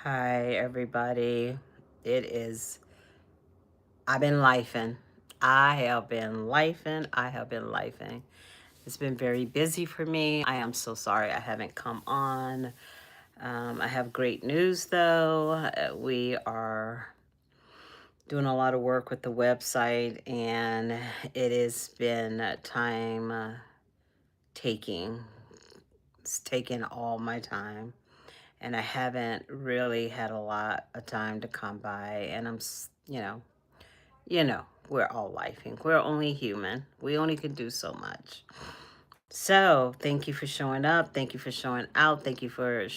Hi, everybody. It is, I've been lifing. I have been lifing. I have been lifing. It's been very busy for me. I am so sorry I haven't come on. I have great news though. We are doing a lot of work with the website, and it has been time taking. It's taken all my time, and I haven't really had a lot of time to come by. And we're all lifing. We're only human. We only can do so much. So, thank you for showing up. Thank you for showing out. Thank you for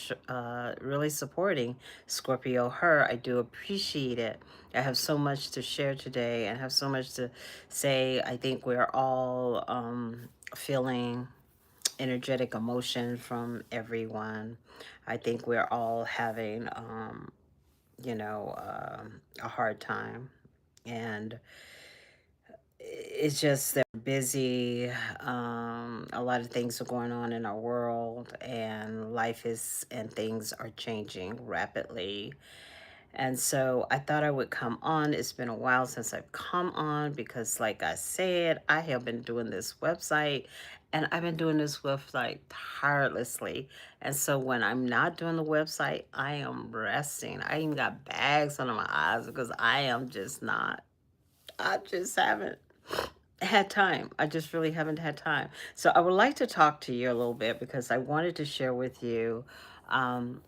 really supporting Scorpio HER. I do appreciate it. I have so much to share today and have so much to say. I think we're all feeling energetic emotion from everyone. I think we're all having, a hard time. And it's just they're busy. A lot of things are going on in our world, and and things are changing rapidly. And so I thought I would come on. It's been a while since I've come on because, like I said, I have been doing this website, and I've been doing this website tirelessly. And so when I'm not doing the website, I am resting. I even got bags under my eyes because I just haven't had time. I just really haven't had time. So I would like to talk to you a little bit because I wanted to share with you. Um,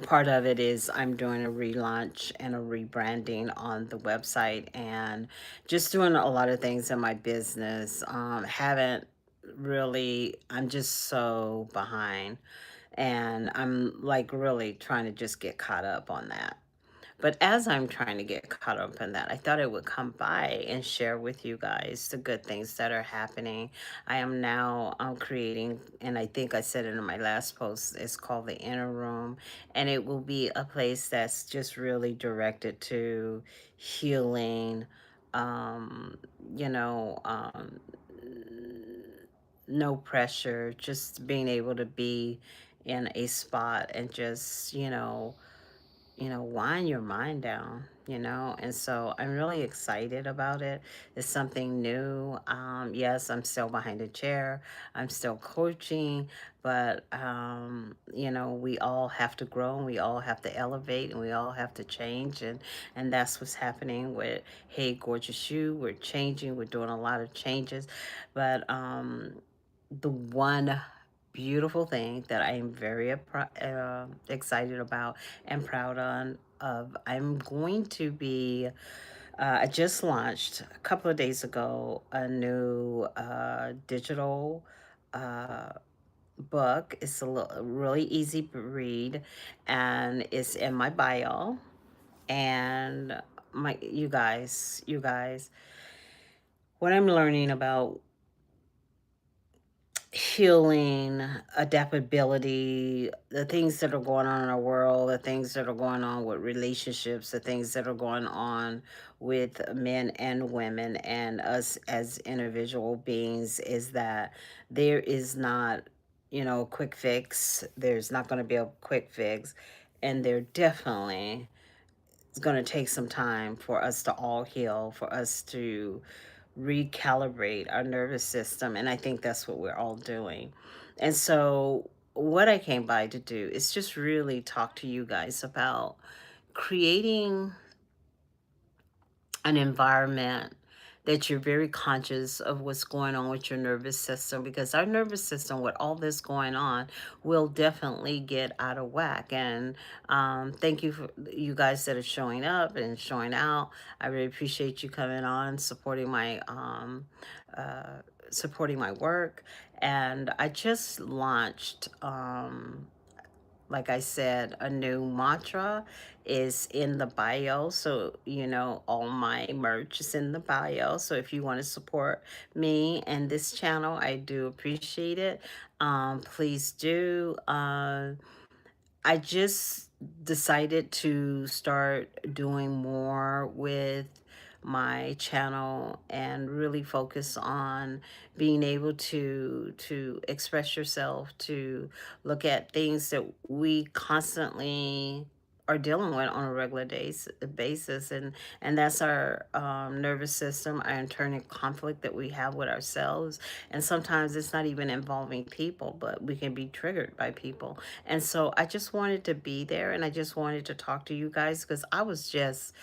Part of it is I'm doing a relaunch and a rebranding on the website and just doing a lot of things in my business. Haven't really, I'm just so behind, and I'm like really trying to just get caught up on that. But as I'm trying to get caught up in that, I thought I would come by and share with you guys the good things that are happening. I am now creating, and I think I said it in my last post, it's called the Inner Room, and it will be a place that's just really directed to healing, um, you know, um, no pressure, just being able to be in a spot and just, wind your mind down. And so I'm really excited about it. It's something new. Yes, I'm still behind a chair. I'm still coaching, but, we all have to grow and we all have to elevate and we all have to change. And that's what's happening with Hey Gorgeous You. We're changing. We're doing a lot of changes. But the one beautiful thing that I am very excited about and proud of. I'm going to be. I just launched a couple of days ago a new digital uh, book. It's really easy to read, and it's in my bio. And you guys, what I'm learning about healing, adaptability, the things that are going on in our world, the things that are going on with relationships, the things that are going on with men and women and us as individual beings is that there is not, a quick fix. There's not going to be a quick fix. And there definitely is going to take some time for us to all heal, for us to recalibrate our nervous system. And I think that's what we're all doing. And so, what I came by to do is just really talk to you guys about creating an environment that you're very conscious of what's going on with your nervous system, because our nervous system with all this going on will definitely get out of whack. And thank you for you guys that are showing up and showing out. I really appreciate you coming on, uh, supporting my work. And I just launched, like I said, a new mantra is in the bio. So, all my merch is in the bio. So if you want to support me and this channel, I do appreciate it. Please do. I just decided to start doing more with my channel and really focus on being able to express yourself, to look at things that we constantly are dealing with on a regular basis, and that's our nervous system, our internal conflict that we have with ourselves. And sometimes it's not even involving people, but we can be triggered by people. And so I just wanted to be there, and I just wanted to talk to you guys because I was just,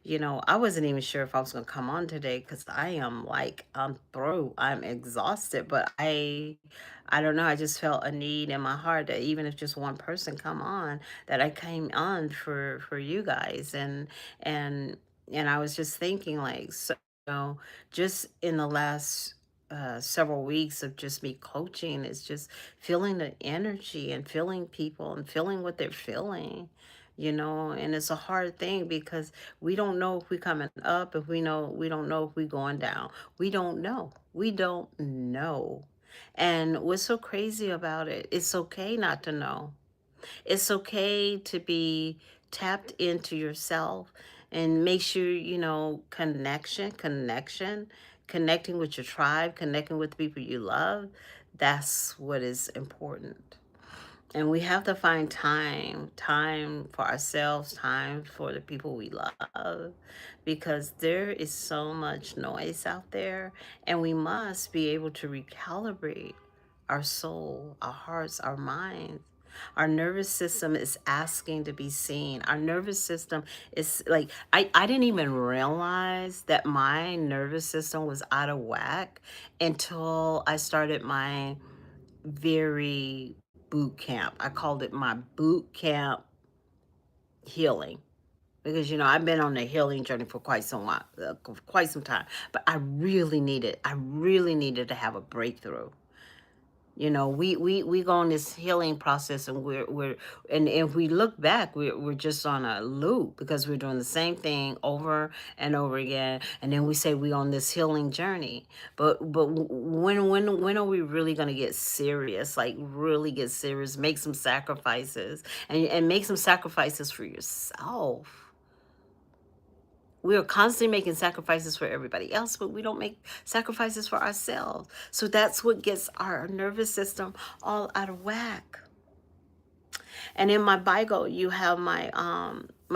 I wasn't even sure if I was going to come on today because I am like, I'm through. I'm exhausted, but I don't know. I just felt a need in my heart that even if just one person come on, that I came on for you guys. And, and I was just thinking like, so, just in the last several weeks of just me coaching, is just feeling the energy and feeling people and feeling what they're feeling, and it's a hard thing because we don't know if we're coming up, if we don't know if we're going down. We don't know. And what's so crazy about it, it's okay not to know. It's okay to be tapped into yourself and make sure, connecting with your tribe, connecting with the people you love. That's what is important. And we have to find time for ourselves, time for the people we love, because there is so much noise out there, and we must be able to recalibrate our soul, our hearts, our minds. Our nervous system is asking to be seen. Our nervous system is like, I didn't even realize that my nervous system was out of whack until I started my very boot camp. I called it my boot camp healing because I've been on a healing journey for quite some time. But I really needed to have a breakthrough. We go on this healing process, and and if we look back, we're just on a loop because we're doing the same thing over and over again, and then we say we on this healing journey. But when are we really going to get serious? Like really get serious, make some sacrifices, and make some sacrifices for yourself. We are constantly making sacrifices for everybody else, but we don't make sacrifices for ourselves. So that's what gets our nervous system all out of whack. And in my Bible, you have my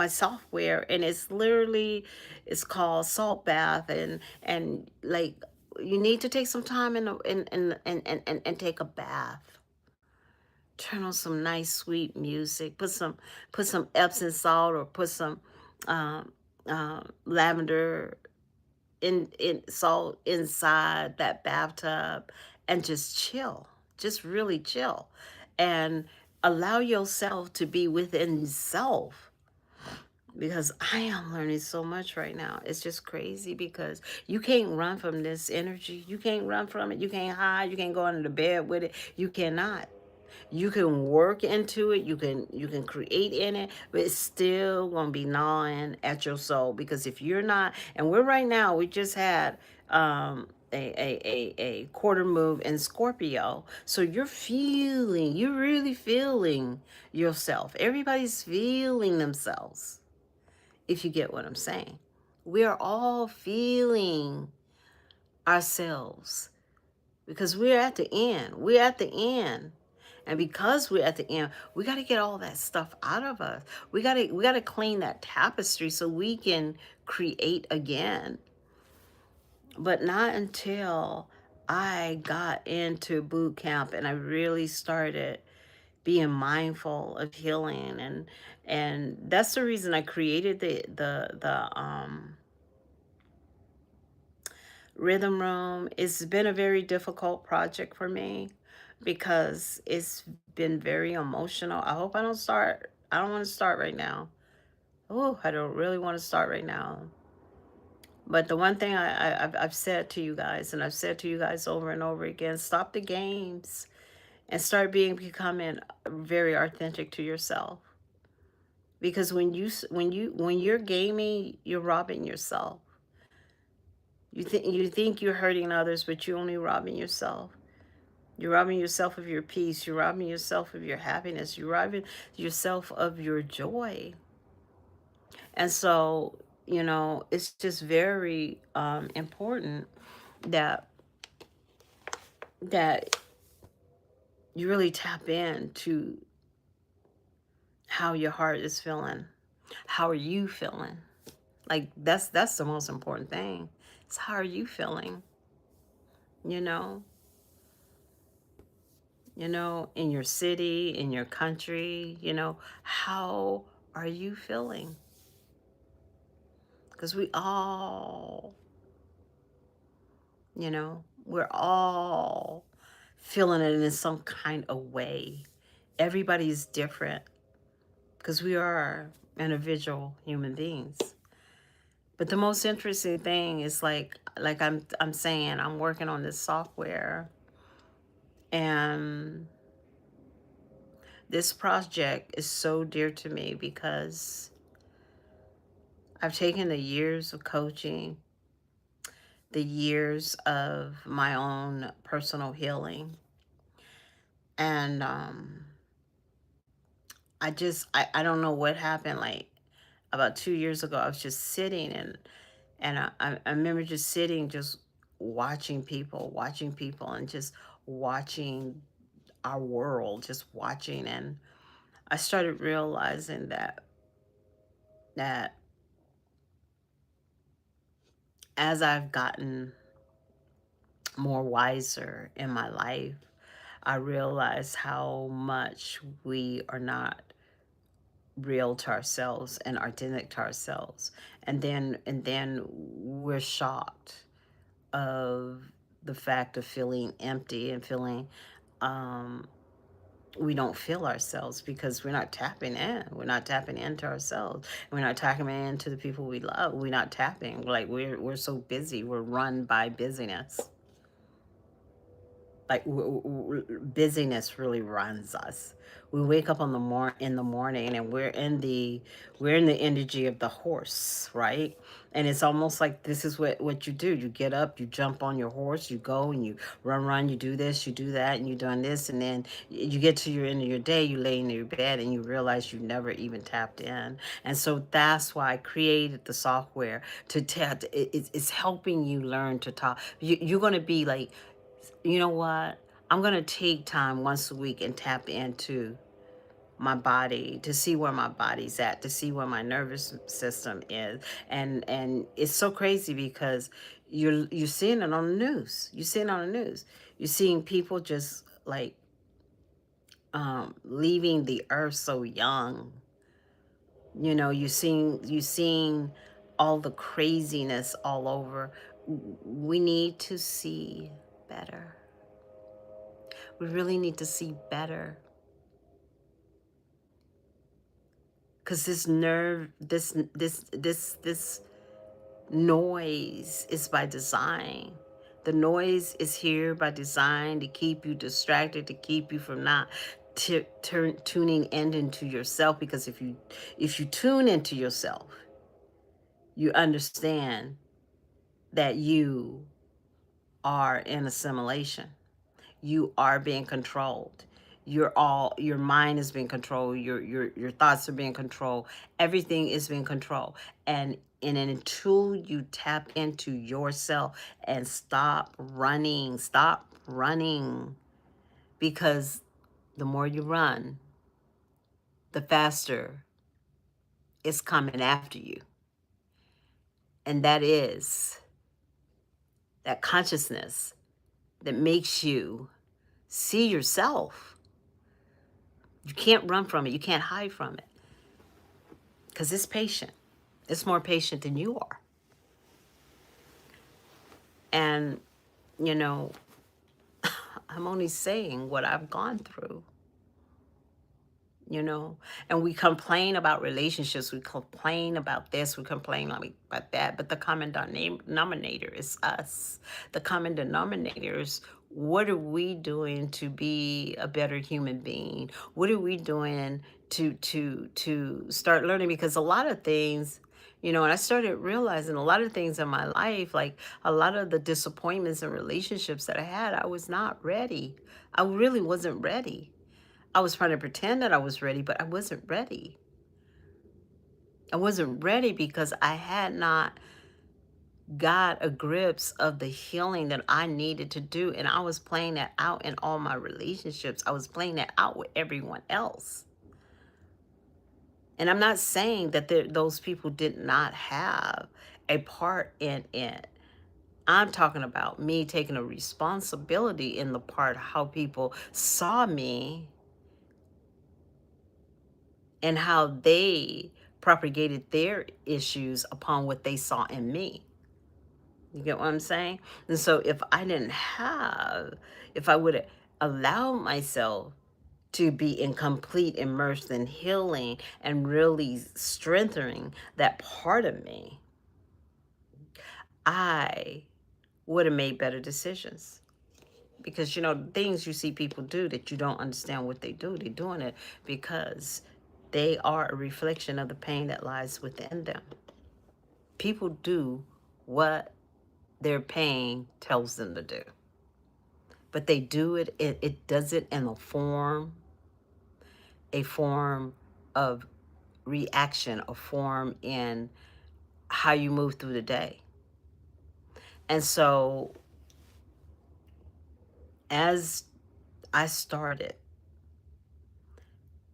software, and it's called Salt Bath, and like you need to take some time and take a bath. Turn on some nice sweet music. Put some Epsom salt, or put some um, lavender in salt inside that bathtub, and just chill. Just really chill, and allow yourself to be within self, because I am learning so much right now. It's just crazy because you can't run from this energy. You can't run from it. You can't hide. You can't go under the bed with it. You cannot. You can work into it, you can create in it, but it's still gonna be gnawing at your soul, because if you're not, and we're right now, we just had a quarter move in Scorpio. So you're really feeling yourself. Everybody's feeling themselves, if you get what I'm saying. We are all feeling ourselves because we're at the end. We're at the end. And because we're at the end, we got to get all that stuff out of us. We got to clean that tapestry so we can create again. But not until I got into boot camp and I really started being mindful of healing, and that's the reason I created the Rhythm Room. It's been a very difficult project for me because it's been very emotional. I don't want to start right now. Oh, I don't really want to start right now. But the one thing I've said to you guys, and I've said to you guys over and over again, stop the games and start becoming very authentic to yourself. Because when you're gaming, you're robbing yourself. You think you're hurting others, but you're only robbing yourself. You're robbing yourself of your peace. You're robbing yourself of your happiness. You're robbing yourself of your joy. And so it's just very important that that you really tap into how your heart is feeling. How are you feeling? Like that's the most important thing. It's how are you feeling? You know, in your city, in your country, how are you feeling? Because we're all feeling it in some kind of way. Everybody's different because we are individual human beings. But the most interesting thing is like I'm saying, I'm working on this software, and this project is so dear to me because I've taken the years of coaching, the years of my own personal healing, and I don't know what happened. Like about 2 years ago, I was just sitting, and I remember just sitting, just watching people, and just watching our world, just watching, and I started realizing that as I've gotten more wiser in my life, I realize how much we are not real to ourselves and authentic to ourselves. And then we're shocked of the fact of feeling empty and feeling um we don't feel ourselves because we're not tapping in. We're not tapping into ourselves. We're not tapping into the people we love. We're not tapping. Like we're so busy. We're run by busyness. Like busyness really runs us. We wake up in the morning, and we're in the energy of the horse, right? And it's almost like this is what you do. You get up, you jump on your horse, you go and you run, you do this, you do that, and you're doing this, and then you get to your end of your day, you lay in your bed, and you realize you never even tapped in. And so that's why I created the software to tap. It's helping you learn to talk. You're going to be like, you know what? I'm going to take time once a week and tap into my body to see where my body's at, to see where my nervous system is. And it's so crazy because you're seeing it on the news. You're seeing it on the news. You're seeing people just like leaving the earth so young. You're seeing all the craziness all over. We need to see better. We really need to see better. Because this noise is by design. The noise is here by design to keep you distracted, to keep you from not tuning in into yourself. Because if you tune into yourself, you understand that you are in assimilation. You are being controlled. Your mind is being controlled. Your thoughts are being controlled. Everything is being controlled. And until you tap into yourself and stop running, because the more you run, the faster it's coming after you. And that is that consciousness that makes you see yourself. You can't run from it. You can't hide from it. Because it's patient. It's more patient than you are. And, you know, I'm only saying what I've gone through, you know. And we complain about relationships. We complain about this. We complain about that. But the common denominator is us. The common denominator is, what are we doing to be a better human being? What are we doing to start learning? Because a lot of things, and I started realizing a lot of things in my life, like a lot of the disappointments and relationships that I had, I was not ready. I really wasn't ready. I was trying to pretend that I was ready, but I wasn't ready. I wasn't ready because I had not got a grips of the healing that I needed to do. And I was playing that out in all my relationships. I was playing that out with everyone else. And I'm not saying that those people did not have a part in it. I'm talking about me taking a responsibility in the part how people saw me and how they propagated their issues upon what they saw in me. You get what I'm saying? And so if I would have allowed myself to be in complete immersed in healing and really strengthening that part of me, I would have made better decisions. Because things you see people do that you don't understand what they do, they're doing it because they are a reflection of the pain that lies within them. People do what their pain tells them to do, but they do it does it in a form of reaction, a form in how you move through the day. And so as I started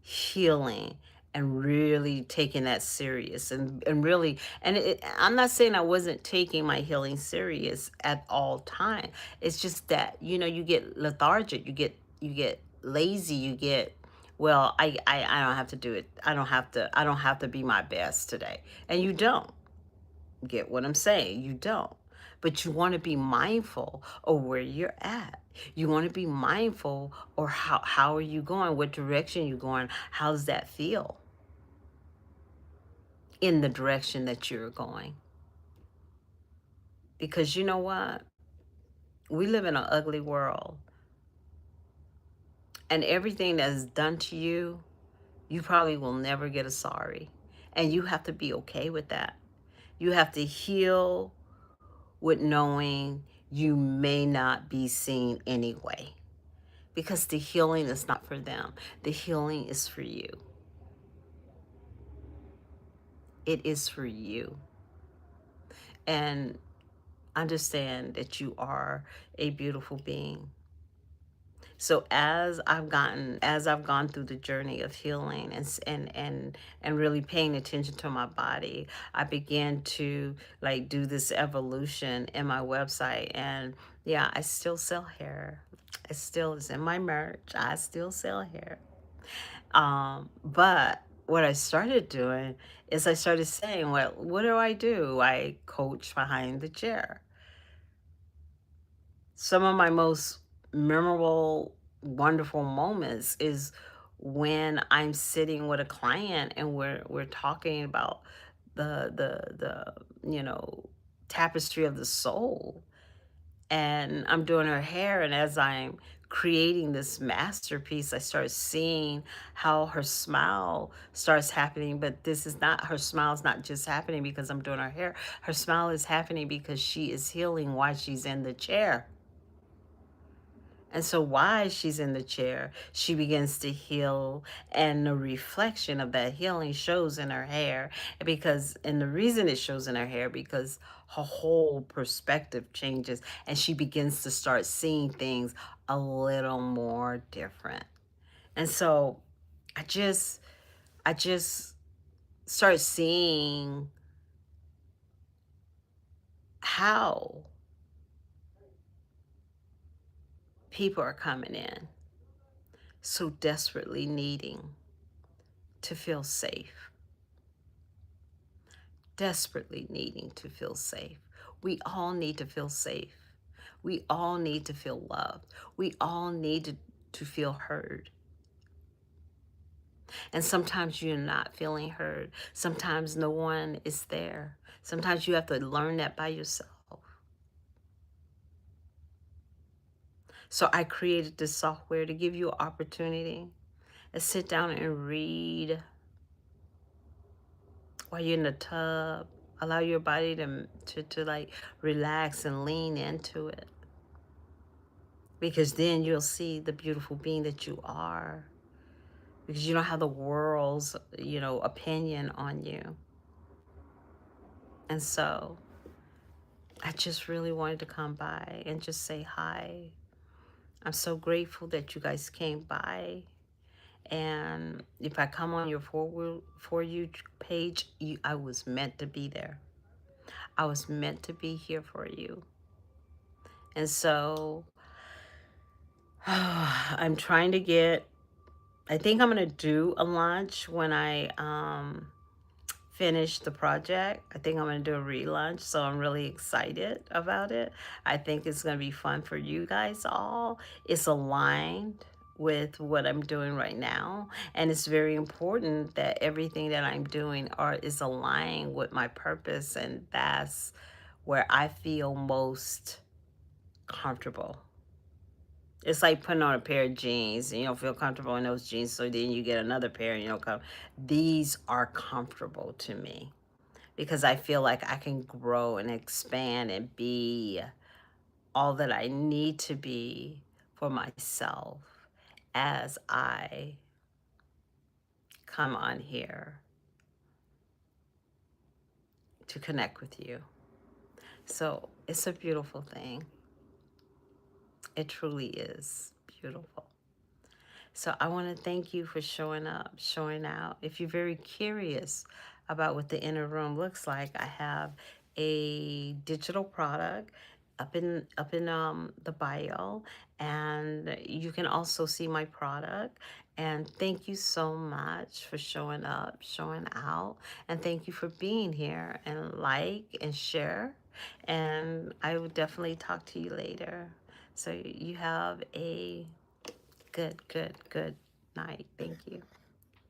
healing and really taking that serious and really, I'm not saying I wasn't taking my healing serious at all time. It's just that you get lethargic, you get lazy, you get, well, I don't have to do it, I don't have to be my best today. And you don't. Get what I'm saying? You don't. But you want to be mindful of where you're at. You want to be mindful, or how are you going? What direction you going? How does that feel in the direction that you're going? Because you know what? We live in an ugly world, and everything that's done to you, you probably will never get a sorry. And you have to be okay with that. You have to heal with knowing you may not be seen anyway. Because the healing is not for them. The healing is for you. It is for you. And understand that you are a beautiful being. So as I've gone through the journey of healing and really paying attention to my body, I began to like do this evolution in my website. And yeah, I still sell hair. It still is in my merch. I still sell hair. But what I started doing is I started saying, well, what do? I coach behind the chair. Some of my most memorable, wonderful moments is when I'm sitting with a client and we're talking about the tapestry of the soul, and I'm doing her hair. And as I'm creating this masterpiece, I start seeing how her smile starts happening. But her smile is not just happening because I'm doing her hair. Her smile is happening because she is healing while she's in the chair. And so while she's in the chair, she begins to heal, and the reflection of that healing shows in her hair. And the reason it shows in her hair, because her whole perspective changes, and she begins to start seeing things a little more different. And so I just start seeing how people are coming in so desperately needing to feel safe, desperately needing to feel safe. We all need to feel safe. We all need to feel loved. We all need to feel heard. And sometimes you're not feeling heard. Sometimes no one is there. Sometimes you have to learn that by yourself. So I created this software to give you an opportunity to sit down and read while you're in the tub. Allow your body to like relax and lean into it. Because then you'll see the beautiful being that you are. Because you don't have the world's, opinion on you. And so I just really wanted to come by and just say hi. I'm so grateful that you guys came by. And if I come on your for you page, I was meant to be there. I was meant to be here for you. And so I'm trying to get, I think I'm going to do a launch when I finish the project. I think I'm going to do a relaunch. So I'm really excited about it. I think it's going to be fun for you guys all. It's aligned with what I'm doing right now. And it's very important that everything that I'm doing is aligned with my purpose. And that's where I feel most comfortable. It's like putting on a pair of jeans and you don't feel comfortable in those jeans, so then you get another pair and you don't come. These are comfortable to me because I feel like I can grow and expand and be all that I need to be for myself as I come on here to connect with you. So it's a beautiful thing. It truly is beautiful. So I want to thank you for showing up, showing out. If you're very curious about what the inner room looks like, I have a digital product up in the bio, and you can also see my product. And thank you so much for showing up, showing out, and thank you for being here and like and share. And I will definitely talk to you later. So you have a good night. Thank you.